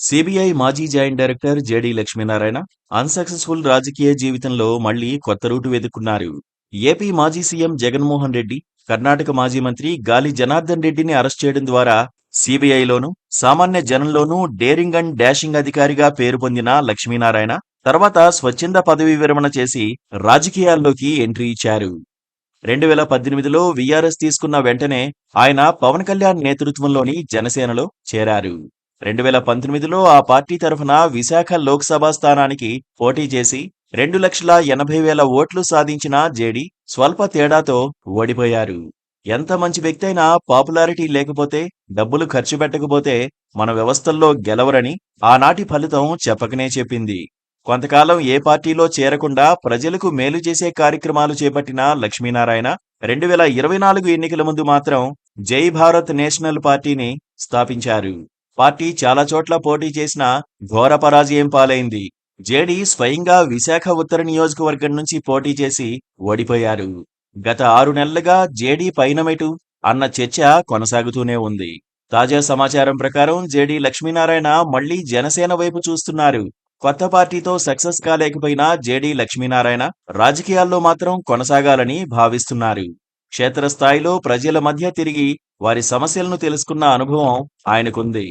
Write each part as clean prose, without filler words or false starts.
CBI మాజీ joint director JD Lakshminarayana unsuccessful రాజకీయ జీవితంలో మళ్లీ కొత్త రూటు వెతుక్కున్నారు. ఏపీ మాజీ సీఎం జగన్మోహన్ రెడ్డి, కర్ణాటక మాజీ మంత్రి గాలి జనార్దన్ రెడ్డిని అరెస్ట్ చేయడం ద్వారా సిబిఐలోనూ, సామాన్య జనంలోనూ డేరింగ్ అండ్ డాషింగ్ అధికారిగా పేరు పొందిన లక్ష్మీనారాయణ తర్వాత స్వచ్ఛంద పదవీ విరమణ చేసి రాజకీయాల్లోకి ఎంట్రీ ఇచ్చారు. 2018లో వీఆర్ఎస్ తీసుకున్న వెంటనే ఆయన పవన్ కళ్యాణ్ నేతృత్వంలోని జనసేనలో చేరారు. 2019లో ఆ పార్టీ తరఫున విశాఖ లోక్సభ స్థానానికి పోటీ చేసి 2,80,000 ఓట్లు సాధించిన జేడీ స్వల్ప తేడాతో ఓడిపోయారు. ఎంత మంచి వ్యక్తి అయినా పాపులారిటీ లేకపోతే, డబ్బులు ఖర్చు పెట్టకపోతే మన వ్యవస్థల్లో గెలవరని ఆనాటి ఫలితం చెప్పకనే చెప్పింది. కొంతకాలం ఏ పార్టీలో చేరకుండా ప్రజలకు మేలు చేసే కార్యక్రమాలు చేపట్టిన లక్ష్మీనారాయణ 2024 ఎన్నికల ముందు మాత్రం జై భారత్ నేషనల్ పార్టీని స్థాపించారు. పార్టీ చాలా చోట్ల పోటీ చేసినా ఘోర పరాజయం పాలైంది. జేడీ స్వయంగా విశాఖ ఉత్తర నియోజకవర్గం నుంచి పోటీ చేసి ఓడిపోయారు. గత 6 నెలలుగా జేడీ పైనమెటు అన్న చర్చ కొనసాగుతూనే ఉంది. తాజా సమాచారం ప్రకారం జేడీ లక్ష్మీనారాయణ మళ్లీ జనసేన వైపు చూస్తున్నారు. కొత్త పార్టీతో సక్సెస్ కాలేకపోయినా జేడీ లక్ష్మీనారాయణ రాజకీయాల్లో మాత్రం కొనసాగాలని భావిస్తున్నారు. క్షేత్రస్థాయిలో ప్రజల మధ్య తిరిగి వారి సమస్యలను తెలుసుకున్న అనుభవం ఆయనకుంది.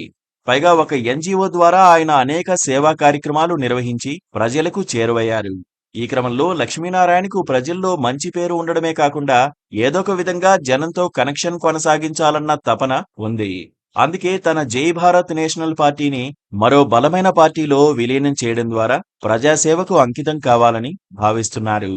పైగా ఒక ఎన్జీఓ ద్వారా ఆయన అనేక సేవా కార్యక్రమాలు నిర్వహించి ప్రజలకు చేరువయ్యారు. ఈ క్రమంలో లక్ష్మీనారాయణకు ప్రజల్లో మంచి పేరు ఉండడమే కాకుండా ఏదొక విధంగా జనంతో కనెక్షన్ కొనసాగించాలన్న తపన ఉంది. అందుకే తన జై భారత్ నేషనల్ పార్టీని మరో బలమైన పార్టీలో విలీనం చేయడం ద్వారా ప్రజాసేవకు అంకితం కావాలని భావిస్తున్నారు.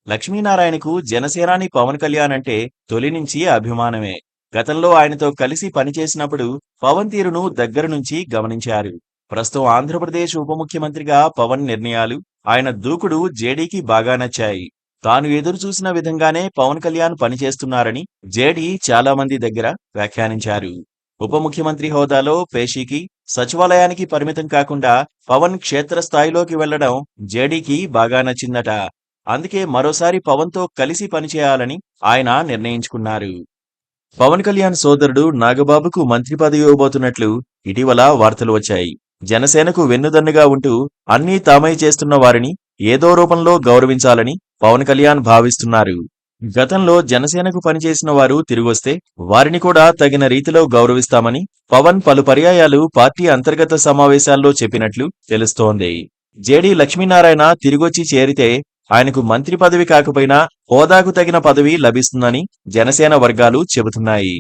లక్ష్మీనారాయణకు జనసేనాని పవన్ కళ్యాణ్ అంటే తొలి నుంచి అభిమానమే. గతంలో ఆయనతో కలిసి పనిచేసినప్పుడు పవన్ తీరును దగ్గర నుంచి గమనించారు. ప్రస్తుతం ఆంధ్రప్రదేశ్ ఉప ముఖ్యమంత్రిగా పవన్ నిర్ణయాలు, ఆయన దూకుడు జేడీకి బాగా నచ్చాయి. తాను ఎదురు చూసిన విధంగానే పవన్ కళ్యాణ్ పనిచేస్తున్నారని జేడీ చాలా మంది దగ్గర వ్యాఖ్యానించారు. ఉప ముఖ్యమంత్రి హోదాలో పేషీకి, సచివాలయానికి పరిమితం కాకుండా పవన్ క్షేత్రస్థాయిలోకి వెళ్లడం జేడీకి బాగా నచ్చిందట. అందుకే మరోసారి పవన్తో కలిసి పనిచేయాలని ఆయన నిర్ణయించుకున్నారు. పవన్ కళ్యాణ్ సోదరుడు నాగబాబుకు మంత్రి పదవి ఇవ్వబోతున్నట్లు ఇటీవల వార్తలు వచ్చాయి. జనసేనకు వెన్నుదన్నుగా ఉంటూ అన్నీ తామై చేస్తున్న వారిని ఏదో రూపంలో గౌరవించాలని పవన్ కళ్యాణ్ భావిస్తున్నారు. గతంలో జనసేనకు పనిచేసిన వారు తిరిగొస్తే వారిని కూడా తగిన రీతిలో గౌరవిస్తామని పవన్ పలు పర్యాయాలు పార్టీ అంతర్గత సమావేశాల్లో చెప్పినట్లు తెలుస్తోంది. జేడీ లక్ష్మీనారాయణ తిరిగొచ్చి చేరితే ఆయనకు మంత్రి పదవి కాకపోయినా హోదాకు తగిన పదవి లభిస్తుందని జనసేన వర్గాలు చెబుతున్నాయి.